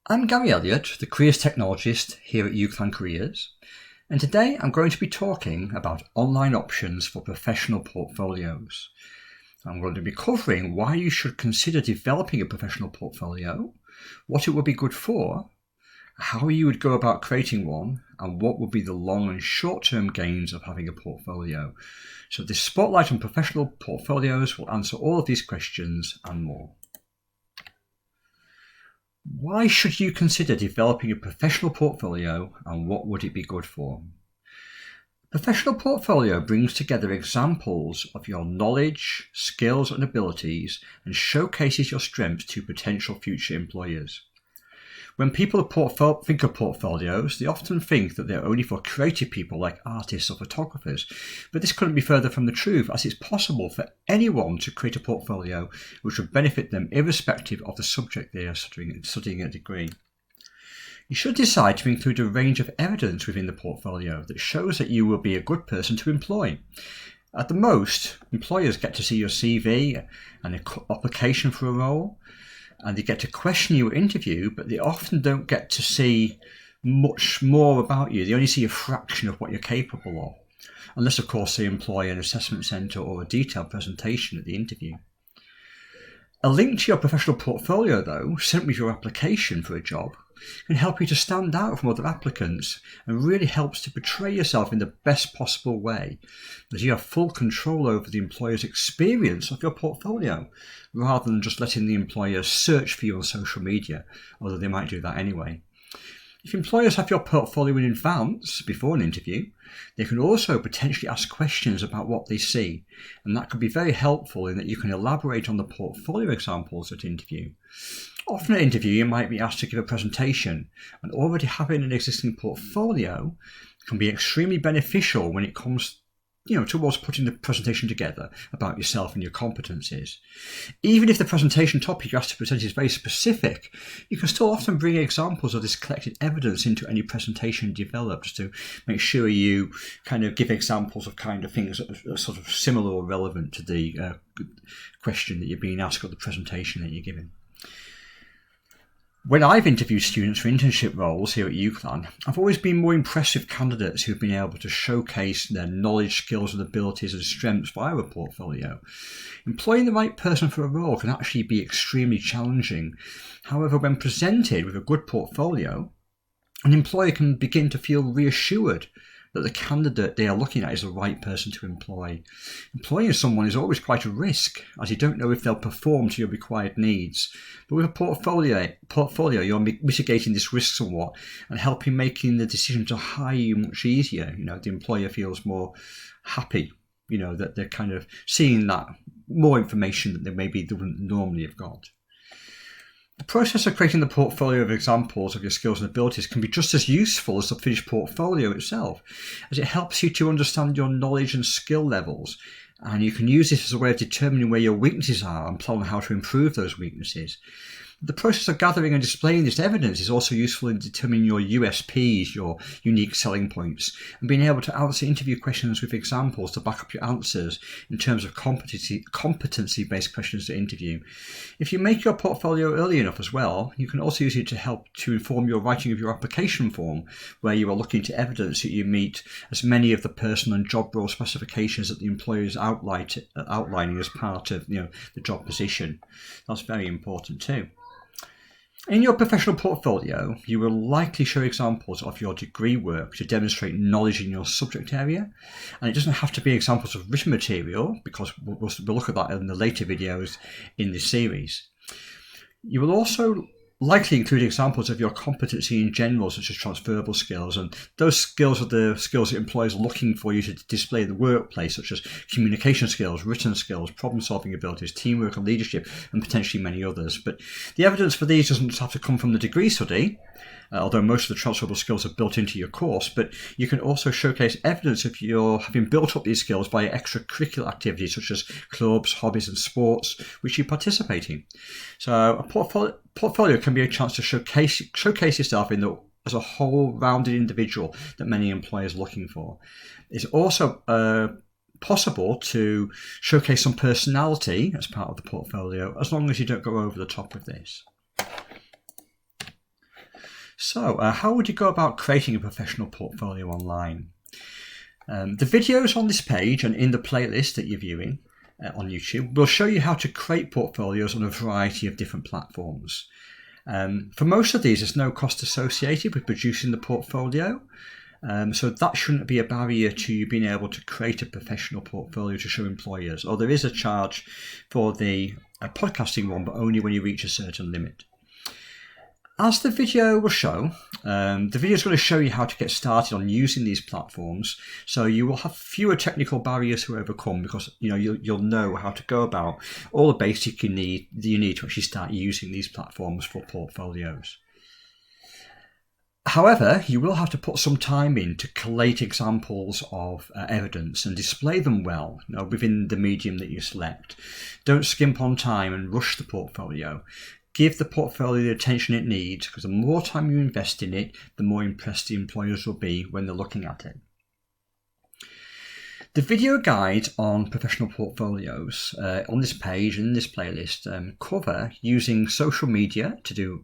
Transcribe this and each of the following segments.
I'm Gary Elliott, the Careers Technologist here at UCLan Careers, and today I'm going to be talking about online options for professional portfolios. I'm going to be covering why you should consider developing a professional portfolio, what it would be good for, how you would go about creating one, and what would be the long and short-term gains of having a portfolio. So this spotlight on professional portfolios will answer all of these questions and more. Why should you consider developing a professional portfolio, and what would it be good for? A professional portfolio brings together examples of your knowledge, skills and abilities and showcases your strengths to potential future employers. When people think of portfolios, they often think that they're only for creative people like artists or photographers, but this couldn't be further from the truth, as it's possible for anyone to create a portfolio which would benefit them irrespective of the subject they are studying a degree. You should decide to include a range of evidence within the portfolio that shows that you will be a good person to employ. At the most, employers get to see your CV and an application for a role, and they get to question your interview, but they often don't get to see much more about you. They only see a fraction of what you're capable of, unless of course they employ an assessment centre or a detailed presentation at the interview. A link to your professional portfolio, though, sent with your application for a job, can help you to stand out from other applicants and really helps to portray yourself in the best possible way, as you have full control over the employer's experience of your portfolio, rather than just letting the employer search for you on social media, although they might do that anyway. If employers have your portfolio in advance, before an interview, they can also potentially ask questions about what they see, and that could be very helpful in that you can elaborate on the portfolio examples at interview. Often at interview, you might be asked to give a presentation, and already having an existing portfolio can be extremely beneficial when it comes towards putting the presentation together about yourself and your competencies. Even if the presentation topic you're asked to present is very specific, you can still often bring examples of this collected evidence into any presentation developed to make sure you kind of give examples of kind of things that are sort of similar or relevant to the question that you're being asked or the presentation that you're giving. When I've interviewed students for internship roles here at UCLan, I've always been more impressed with candidates who've been able to showcase their knowledge, skills and abilities and strengths via a portfolio. Employing the right person for a role can actually be extremely challenging. However, when presented with a good portfolio, an employer can begin to feel reassured that the candidate they are looking at is the right person to employ. Employing someone is always quite a risk, as you don't know if they'll perform to your required needs. But with a portfolio, you're mitigating this risk somewhat and helping making the decision to hire you much easier. The employer feels more happy, that they're kind of seeing that more information that they wouldn't normally have got. The process of creating the portfolio of examples of your skills and abilities can be just as useful as the finished portfolio itself, as it helps you to understand your knowledge and skill levels, and you can use this as a way of determining where your weaknesses are and plan on how to improve those weaknesses. The process of gathering and displaying this evidence is also useful in determining your USPs, your unique selling points, and being able to answer interview questions with examples to back up your answers in terms of competency-based questions to interview. If you make your portfolio early enough as well, you can also use it to help to inform your writing of your application form, where you are looking to evidence that you meet as many of the personal and job role specifications that the employer is outlining as part of the job position. That's very important too. In your professional portfolio, you will likely show examples of your degree work to demonstrate knowledge in your subject area, and it doesn't have to be examples of written material, because we'll look at that in the later videos in this series. You will also likely include examples of your competency in general, such as transferable skills, and those skills are the skills that employers are looking for you to display in the workplace, such as communication skills, written skills, problem-solving abilities, teamwork and leadership, and potentially many others. But the evidence for these doesn't have to come from the degree study, although most of the transferable skills are built into your course, but you can also showcase evidence of your having built up these skills by extracurricular activities such as clubs, hobbies and sports which you participate in. So a portfolio can be a chance to showcase yourself as a whole rounded individual that many employers are looking for. It's also possible to showcase some personality as part of the portfolio, as long as you don't go over the top with this. So, how would you go about creating a professional portfolio online? The videos on this page and in the playlist that you're viewing on YouTube will show you how to create portfolios on a variety of different platforms. For most of these, there's no cost associated with producing the portfolio, so that shouldn't be a barrier to you being able to create a professional portfolio to show employers. Or there is a charge for the podcasting one, but only when you reach a certain limit. As the video will show, the video is going to show you how to get started on using these platforms, so you will have fewer technical barriers to overcome because you'll know how to go about all the basic you need to actually start using these platforms for portfolios. However, you will have to put some time in to collate examples of evidence and display them well within the medium that you select. Don't skimp on time and rush the portfolio. Give the portfolio the attention it needs, because the more time you invest in it, the more impressed the employers will be when they're looking at it. The video guides on professional portfolios on this page and in this playlist cover using social media to do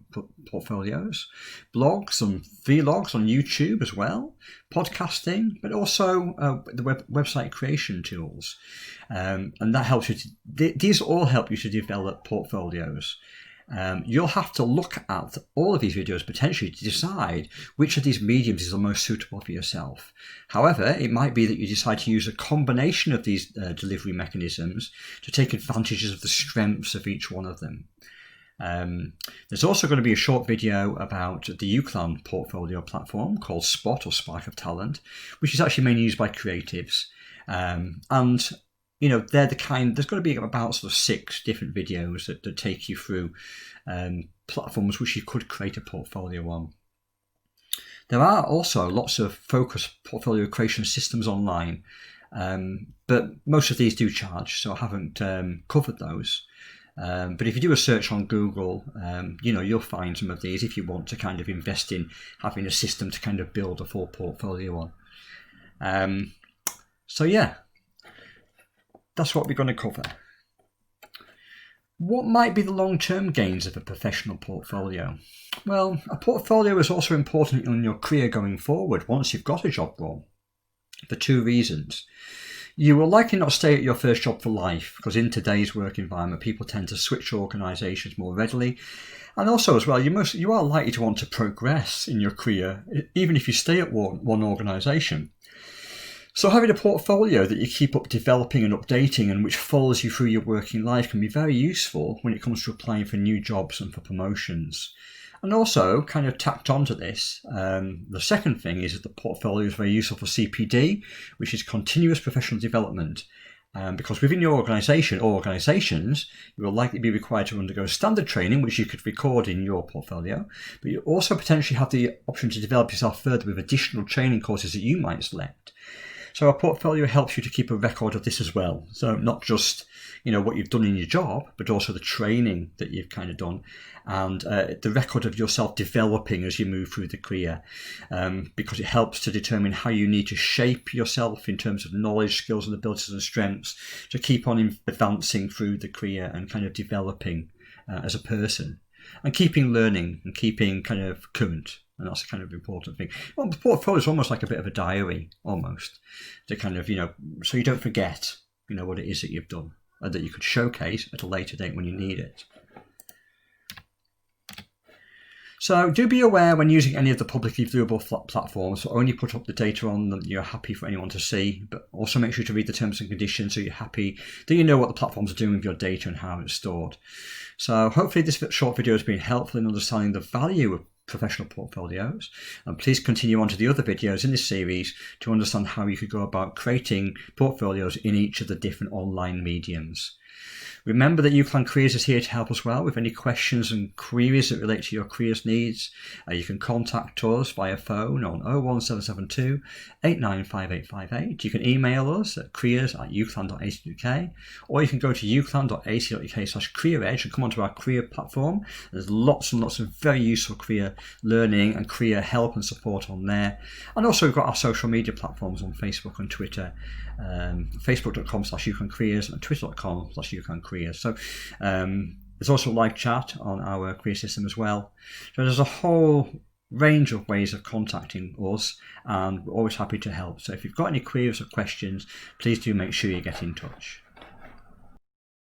portfolios, blogs and vlogs on YouTube as well, podcasting, but also the website creation tools. And that helps you these all help you to develop portfolios. You'll have to look at all of these videos potentially to decide which of these mediums is the most suitable for yourself. However, it might be that you decide to use a combination of these delivery mechanisms to take advantages of the strengths of each one of them. There's also going to be a short video about the UCLAN portfolio platform called Spot or Spark of Talent, which is actually mainly used by creatives. They're the kind, there's going to be about sort of 6 different videos that take you through platforms which you could create a portfolio on. There are also lots of focused portfolio creation systems online, but most of these do charge, so I haven't covered those. But if you do a search on Google, you'll find some of these if you want to kind of invest in having a system to kind of build a full portfolio on. That's what we're going to cover. What might be the long-term gains of a professional portfolio? Well, a portfolio is also important in your career going forward once you've got a job role, for 2 reasons. You will likely not stay at your first job for life, because in today's work environment, people tend to switch organisations more readily. And also as well, you are likely to want to progress in your career, even if you stay at one organisation. So having a portfolio that you keep up developing and updating and which follows you through your working life can be very useful when it comes to applying for new jobs and for promotions. And also, kind of tacked onto this, the second thing is that the portfolio is very useful for CPD, which is continuous professional development. Because within your organisation or organisations, you will likely be required to undergo standard training, which you could record in your portfolio, but you also potentially have the option to develop yourself further with additional training courses that you might select. So a portfolio helps you to keep a record of this as well. So not just what you've done in your job, but also the training that you've kind of done, and the record of yourself developing as you move through the career, because it helps to determine how you need to shape yourself in terms of knowledge, skills and abilities and strengths to keep on advancing through the career and kind of developing as a person, and keeping learning and keeping kind of current. And that's a kind of important thing. Well, the portfolio is almost like a bit of a diary, almost, to kind of, so you don't forget, what it is that you've done, and that you could showcase at a later date when you need it. So do be aware when using any of the publicly viewable platforms, only put up the data on that you're happy for anyone to see, but also make sure to read the terms and conditions so you're happy that you know what the platforms are doing with your data and how it's stored. So hopefully this short video has been helpful in understanding the value of professional portfolios, and please continue on to the other videos in this series to understand how you could go about creating portfolios in each of the different online mediums. Remember that UCLAN Careers is here to help as well with any questions and queries that relate to your careers needs. You can contact us via phone on 01772 895858. You can email us at careers@uclan.ac.uk, or you can go to uclan.ac.uk/career edge and come onto our career platform. There's lots and lots of very useful career learning and career help and support on there. And also we've got our social media platforms on Facebook and Twitter, facebook.com/UCLANcareers and twitter.com/UCLANcareers. So there's also live chat on our career system as well. So there's a whole range of ways of contacting us, and we're always happy to help. So if you've got any queries or questions, please do make sure you get in touch.